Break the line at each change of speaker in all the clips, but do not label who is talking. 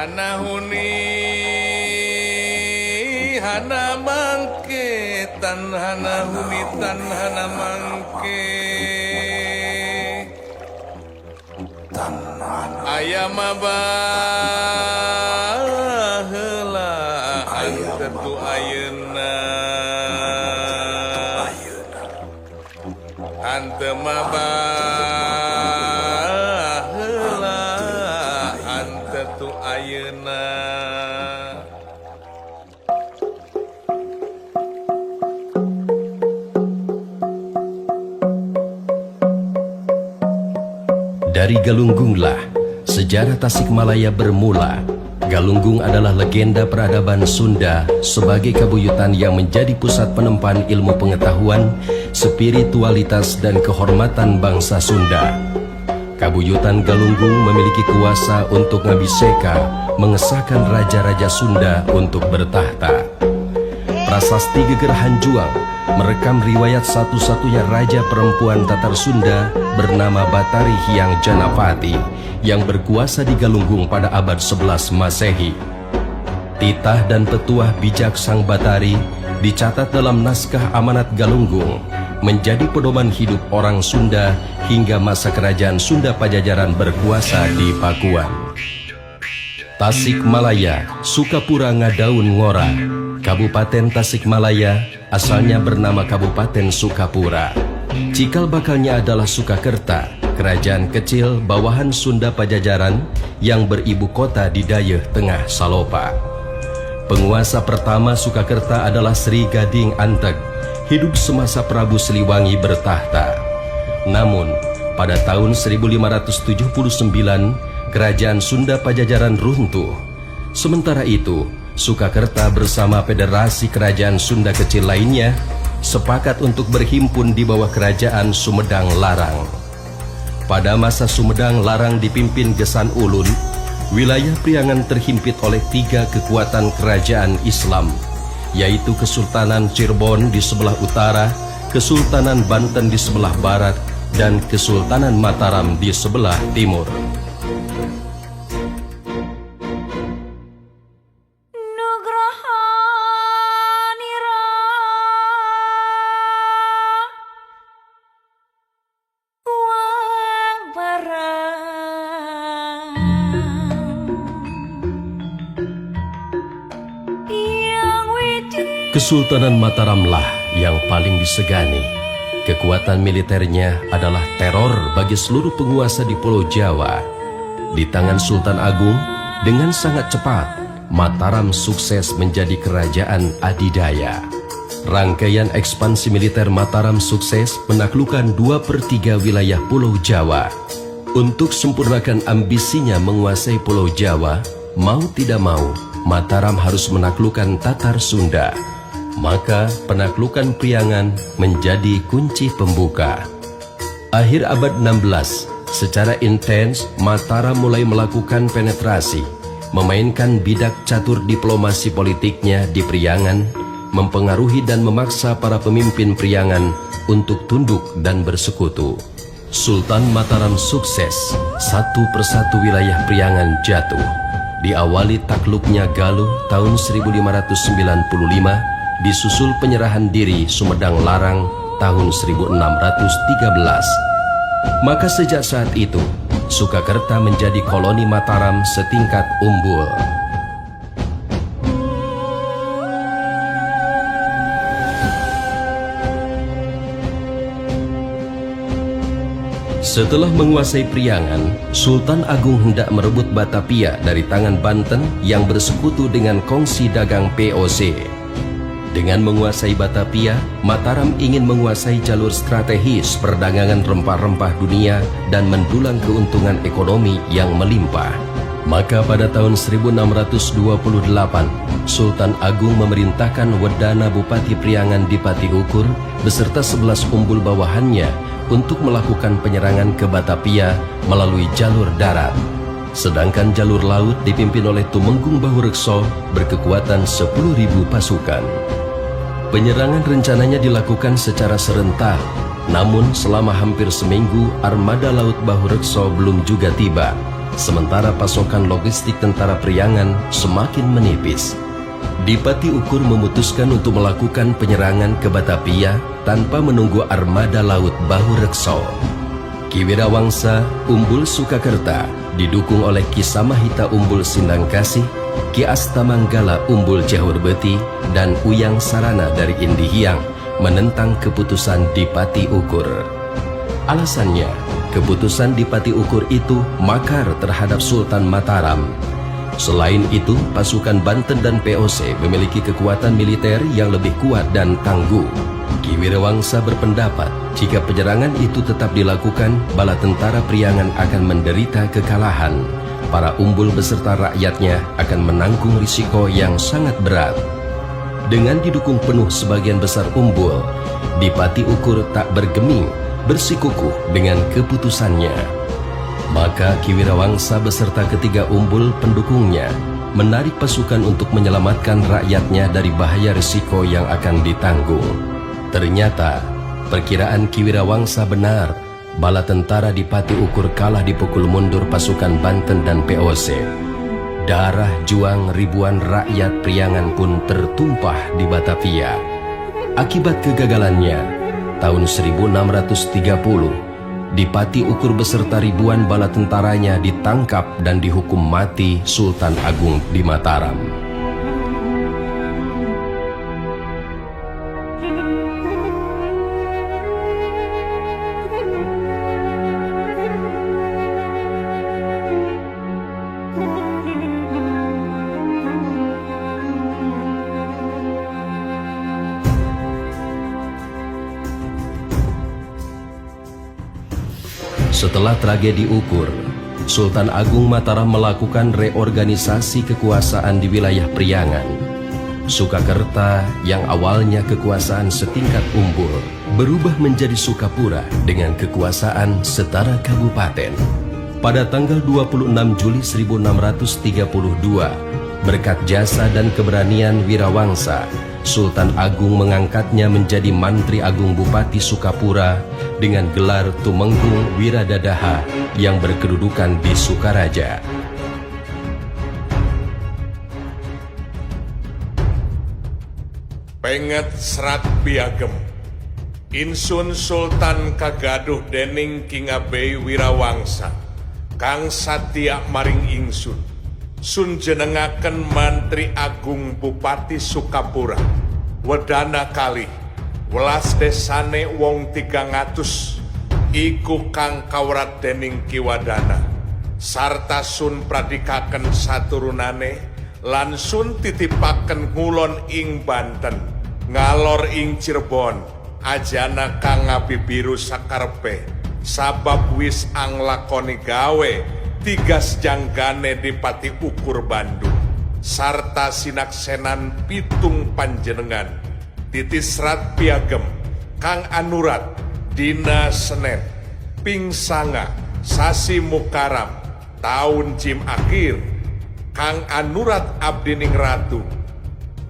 Hana huni hana mangke tan hana huni tan hana mangke ayam baheula antetu ayeuna ante baheula antetu ayeuna.
Dari Galunggunglah sejarah Tasikmalaya bermula. Galunggung adalah legenda peradaban Sunda sebagai kabuyutan yang menjadi pusat penempan ilmu pengetahuan, spiritualitas, dan kehormatan bangsa Sunda. Kabuyutan Galunggung memiliki kuasa untuk ngabiseka, mengesahkan raja-raja Sunda untuk bertahta. Prasasti Geger Hanjuang merekam riwayat satu-satunya raja perempuan Tatar Sunda bernama Batari Hyang Janapati yang berkuasa di Galunggung pada abad 11 Masehi. Titah dan petuah bijak Sang Batari dicatat dalam naskah Amanat Galunggung, menjadi pedoman hidup orang Sunda hingga masa kerajaan Sunda Pajajaran berkuasa di Pakuan. Tasikmalaya, Sukapura Ngadaun Ngora. Kabupaten Tasikmalaya asalnya bernama Kabupaten Sukapura. Cikal bakalnya adalah Sukakerta, kerajaan kecil bawahan Sunda Pajajaran yang beribu kota di Dayeuh Tengah Salopa. Penguasa pertama Sukakerta adalah Sri Gading Anteg, hidup semasa Prabu Siliwangi bertahta. Namun, pada tahun 1579, kerajaan Sunda Pajajaran runtuh. Sementara itu, Sukakerta bersama federasi kerajaan Sunda kecil lainnya sepakat untuk berhimpun di bawah kerajaan Sumedang Larang. Pada masa Sumedang Larang dipimpin Gesan Ulun, wilayah Priangan terhimpit oleh 3 kekuatan kerajaan Islam, yaitu Kesultanan Cirebon di sebelah utara, Kesultanan Banten di sebelah barat, dan Kesultanan Mataram di sebelah timur. Kesultanan Mataramlah yang paling disegani. Kekuatan militernya adalah teror bagi seluruh penguasa di Pulau Jawa. Di tangan Sultan Agung, dengan sangat cepat, Mataram sukses menjadi kerajaan adidaya. Rangkaian ekspansi militer Mataram sukses menaklukkan 2/3 wilayah Pulau Jawa. Untuk sempurnakan ambisinya menguasai Pulau Jawa, mau tidak mau, Mataram harus menaklukkan Tatar Sunda. Maka penaklukan Priangan menjadi kunci pembuka. Akhir abad 16, secara intens Mataram mulai melakukan penetrasi, memainkan bidak catur diplomasi politiknya di Priangan, mempengaruhi dan memaksa para pemimpin Priangan untuk tunduk dan bersekutu. Sultan Mataram sukses, satu persatu wilayah Priangan jatuh. Diawali takluknya Galuh tahun 1595, disusul penyerahan diri Sumedang Larang tahun 1613. Maka sejak saat itu, Sukakerta menjadi koloni Mataram setingkat Umbul. Setelah menguasai Priangan, Sultan Agung hendak merebut Batavia dari tangan Banten yang bersekutu dengan kongsi dagang POC. Dengan menguasai Batavia, Mataram ingin menguasai jalur strategis perdagangan rempah-rempah dunia dan mendulang keuntungan ekonomi yang melimpah. Maka pada tahun 1628, Sultan Agung memerintahkan Wedana Bupati Priangan Dipati Ukur beserta 11 umbul bawahannya untuk melakukan penyerangan ke Batavia melalui jalur darat. Sedangkan jalur laut dipimpin oleh Tumenggung Bahurekso berkekuatan 10.000 pasukan. Penyerangan rencananya dilakukan secara serentak, namun selama hampir seminggu armada laut Bahurekso belum juga tiba. sementara pasokan logistik tentara Priangan semakin menipis. Dipati Ukur memutuskan untuk melakukan penyerangan ke Batavia tanpa menunggu armada laut Bahu Rekso. Ki Wirawangsa Umbul Sukakerta didukung oleh Ki Samahita Umbul Sindangkasih, Ki Astamanggala Umbul Jahurbeti, dan Uyang Sarana dari Indihiang menentang keputusan Dipati Ukur. Alasannya, keputusan Dipati Ukur itu makar terhadap Sultan Mataram. Selain itu, pasukan Banten dan POC memiliki kekuatan militer yang lebih kuat dan tangguh. Ki Wirawangsa berpendapat jika penyerangan itu tetap dilakukan, bala tentara Priangan akan menderita kekalahan. Para umbul beserta rakyatnya akan menanggung risiko yang sangat berat. Dengan didukung penuh sebagian besar umbul, Dipati Ukur tak bergeming, bersikukuh dengan keputusannya. Maka Ki Wirawangsa beserta ketiga umbul pendukungnya menarik pasukan untuk menyelamatkan rakyatnya dari bahaya risiko yang akan ditanggung. Ternyata, perkiraan Ki Wirawangsa benar. Bala tentara Dipati Ukur kalah dipukul mundur pasukan Banten dan POC. Darah juang ribuan rakyat Priangan pun tertumpah di Batavia. Akibat kegagalannya, tahun 1630, Dipati Ukur beserta ribuan bala tentaranya ditangkap dan dihukum mati Sultan Agung di Mataram. Setelah tragedi Ukur, Sultan Agung Mataram melakukan reorganisasi kekuasaan di wilayah Priangan. Sukakerta yang awalnya kekuasaan setingkat umbul berubah menjadi Sukapura dengan kekuasaan setara kabupaten. Pada tanggal 26 Juli 1632, berkat jasa dan keberanian Wirawangsa, Sultan Agung mengangkatnya menjadi Mantri Agung Bupati Sukapura dengan gelar Tumenggung Wiradadaha yang berkedudukan di Sukaraja.
Penget serat piagem Insun Sultan kagaduh dening King Abei Wirawangsa kang satya maring ingsun sun jenengaken Mantri Agung Bupati Sukapura wedana kalih welas desane wong 300 iku kang kawrat dening Kiwadana sarta sun pradikaken saturunane lan sun titipaken ngulon ing Banten ngalor ing Cirebon ajana kang ngabibiru sakarepe sabab wis anglakoni gawe tigas janggane Dipati Ukur Bandung sarta sinaksenan pitung panjenengan titis serat piagem kang anurat dina Senen ping sanga sasi Mukaram tahun Jim akhir kang anurat abdining ratu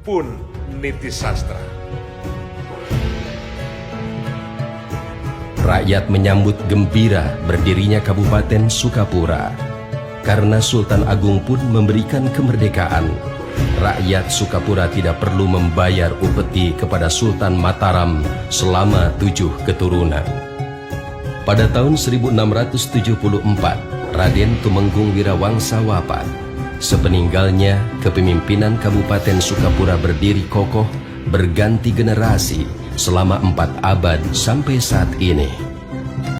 pun niti sastra.
Rakyat menyambut gembira berdirinya Kabupaten Sukapura. Karena Sultan Agung pun memberikan kemerdekaan, rakyat Sukapura tidak perlu membayar upeti kepada Sultan Mataram selama 7 keturunan. Pada tahun 1674, Raden Tumenggung Wirawangsa wafat. Sepeninggalnya, kepemimpinan Kabupaten Sukapura berdiri kokoh, berganti generasi selama 4 abad sampai saat ini.